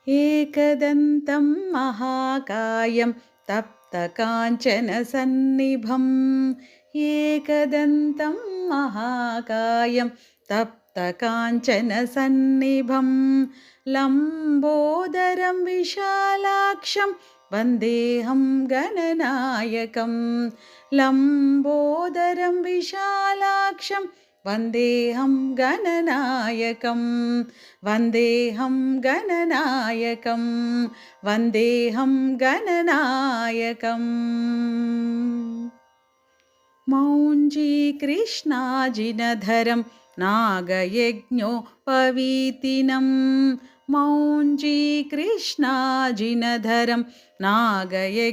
एकदन्तं महाकायं तप्तकाञ्चनसन्निभम् एकदन्तं महाकायं तप्तकाञ्चनसन्निभं लम्बोदरं विशालाक्षं वन्देऽहं गणनायकं लम्बोदरं विशालाक्षं वन्देऽहं गणनायकं वन्देऽहं गणनायकं वन्देऽहं गणनायकम् मौञ्जीकृष्णाजिनधरं नागयज्ञोपवीतिनं मौञ्जीकृष्णाजिनधरं नागयज्ञोपवीतिनं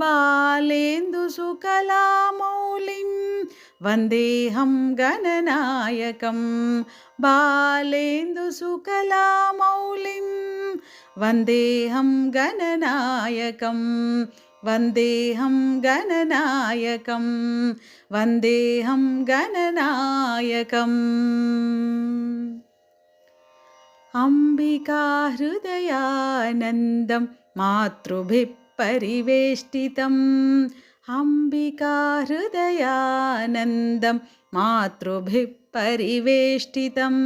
बालेन्दुसुकलामौलिं वन्देऽहं गणनायकं बालेन्दुसुकलामौलिं वन्देऽहं गणनायकं वन्देऽहं गणनायकं वन्देऽहं गणनायकम् अम्बिकाहृदयानन्दं मातृभिः परिवेष्टितम् अम्बिकाहृदयानन्दं मातृभिः परिवेष्टितं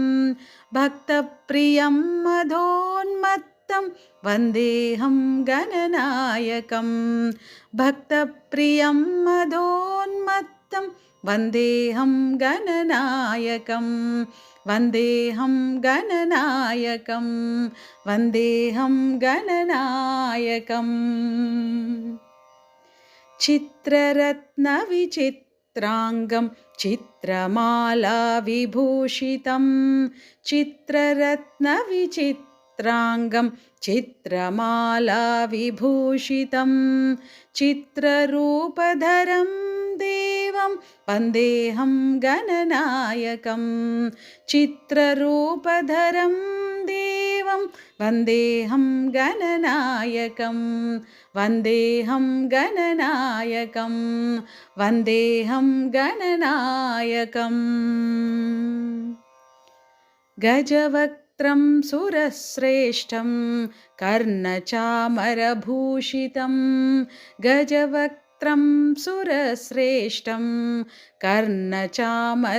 भक्तप्रियं मधोन्मत्तं वन्देऽहं गणनायकं भक्तप्रियं मधोन्मत्तं वन्देऽहं गणनायकं वन्देऽहं गणनायकं वन्देऽहं गणनायकम् चित्ररत्नविचित्राङ्गं चित्रमालाविभूषितं चित्ररत्नविचित्राङ्गं चित्रमालाविभूषितं चित्ररूपधरं देवं वन्देऽहं गणनायकं चित्ररूपधरं देवं वन्देऽहं गणनायकं वन्देऽहं गणनायकं वन्देऽहं गणनायकम् गजवक्त्रं सुरश्रेष्ठं कर्णचामरभूषितं गजवक्त्रं सुरश्रेष्ठं कर्णचामरभूषितं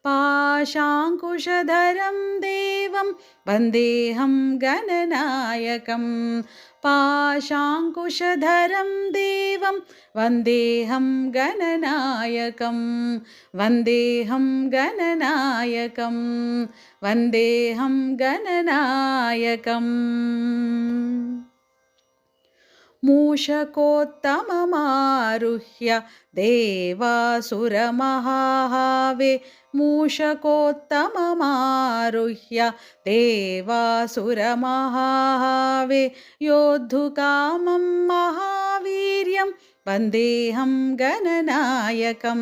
पाशाङ्कुशधरं देवं वन्देऽहं गणनायकं पाशाङ्कुशधरं देवं वन्देऽहं गणनायकं वन्देऽहं गणनायकं वन्देऽहं गणनायकम् मूषकोत्तममारुह्य देवासुरमहाहावे मूषकोत्तममारुह्य देवासुरमहाहावे योद्धुकामं महावीर्यं वन्देऽहं गणनायकं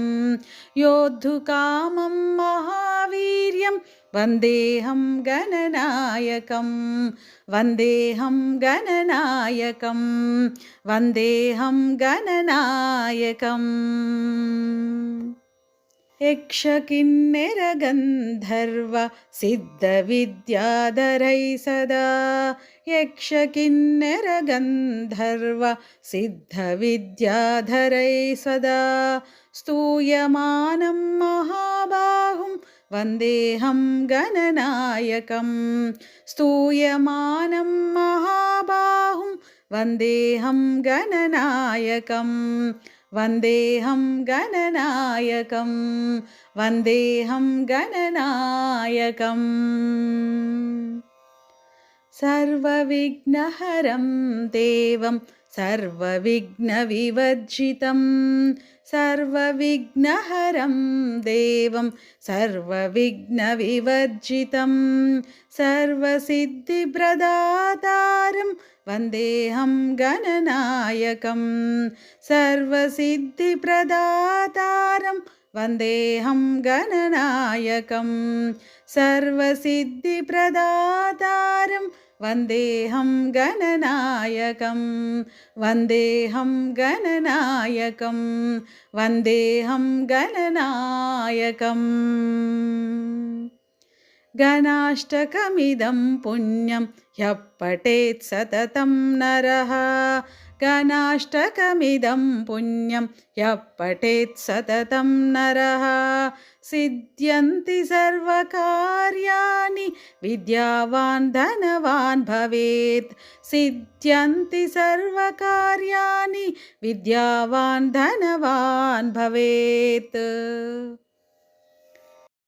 योद्धुकामं महावीर्यं वन्देऽहं गणनायकं वन्देऽहं गणनायकं वन्देऽहं गणनायकम् यक्षकिन्नरगन्धर्व सिद्धविद्याधरैः सदा यक्षकिन्नरगन्धर्व सिद्धविद्याधरैः सदा स्तूयमानं महाबाहुं वन्देऽहं गणनायकं स्तूयमानं महाबाहुं वन्देऽहं गणनायकं वन्देऽहं गणनायकं वन्देऽहं गणनायकम् सर्वविघ्नहरं देवं सर्वविघ्नविवर्जितं सर्वविघ्नहरं देवं सर्वविघ्नविवर्जितं सर्वसिद्धिप्रदातारं वन्देऽहं गणनायकं सर्वसिद्धिप्रदातारं वन्देऽहं गणनायकं सर्वसिद्धिप्रदातारं वन्देऽहं गणनायकं वन्देऽहं गणनायकं वन्देऽहं गणनायकम् गणाष्टकमिदं पुण्यं ह्यः पठेत् सततं नरः गणाष्टकमिदं पुण्यं ह्यः पठेत् सततं नरः सिद्ध्यन्ति सर्वकार्याणि विद्यावान् धनवान् भवेत् सिद्ध्यन्ति सर्वकार्याणि विद्यावान् धनवान् भवेत्।